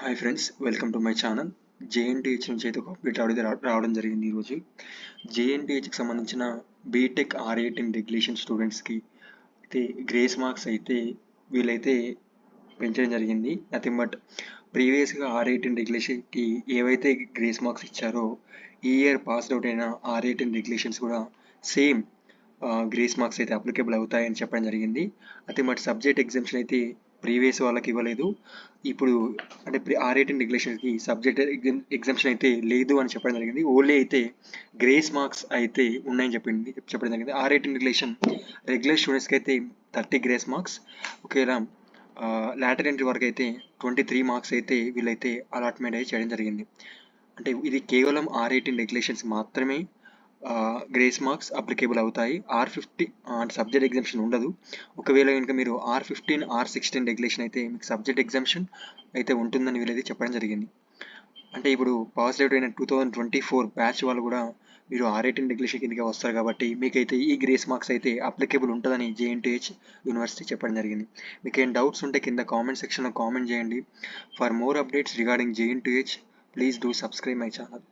Hi friends, welcome to my channel. JNTH నుంచి అయితే ఒక అప్డేట్ రావడం జరిగింది ఈరోజు. జేఎన్టీహెచ్కి సంబంధించిన బీటెక్ R18 రెగ్యులేషన్ స్టూడెంట్స్కి అయితే గ్రేస్ మార్క్స్ అయితే వీళ్ళైతే పెంచడం జరిగింది. నథింగ్ బట్ ప్రీవియస్గా R18 రెగ్యులేషన్కి ఏవైతే గ్రేస్ మార్క్స్ ఇచ్చారో ఈ ఇయర్ పాస్డ్ అవుట్ అయిన R18 రెగ్యులేషన్స్ కూడా సేమ్ గ్రేస్ మార్క్స్ అయితే అప్లికేబుల్ అవుతాయని చెప్పడం జరిగింది. అయితే బట్ సబ్జెక్ట్ ఎగ్జామ్షన్ అయితే ప్రీవియస్ వాళ్ళకి ఇవ్వలేదు. ఇప్పుడు అంటే R18 రెగ్యులేషన్కి సబ్జెక్ట్ ఎగ్జామ్షన్ అయితే లేదు అని చెప్పడం జరిగింది. ఓన్లీ అయితే గ్రేస్ మార్క్స్ అయితే ఉన్నాయని చెప్పడం జరిగింది. R18 రెగ్యులర్ స్టూడెంట్స్కి అయితే 30 గ్రేస్ మార్క్స్, ఒకవేళ లాటరల్ ఎంట్రీ వరకు అయితే 23 మార్క్స్ అయితే వీళ్ళైతే అలాట్మెంట్ అయితే చేయడం జరిగింది. అంటే ఇది కేవలం R18 రెగ్యులేషన్స్ మాత్రమే గ్రేస్ మార్క్స్ అప్లికేబుల్ అవుతాయి. R50 సబ్జెక్ట్ ఎగ్జామ్షన్ ఉండదు. ఒకవేళ కనుక మీరు R15 R16 రెగ్యులేషన్ అయితే మీకు సబ్జెక్ట్ ఎగ్జామ్షన్ అయితే ఉంటుందని వీళ్ళైతే చెప్పడం జరిగింది. అంటే ఇప్పుడు పాస్ అవుట్ అయిన 2024 బ్యాచ్ వాళ్ళు కూడా మీరు R18 రెగ్యులేషన్ కిందకి వస్తారు కాబట్టి మీకైతే ఈ గ్రేస్ మార్క్స్ అయితే అప్లికేబుల్ ఉంటుందని జేఎన్టీహెచ్ యూనివర్సిటీ చెప్పడం జరిగింది. మీకు ఏం డౌట్స్ ఉంటే కింద కామెంట్ సెక్షన్లో కామెంట్ చేయండి. For more updates regarding JNTH please do subscribe my channel.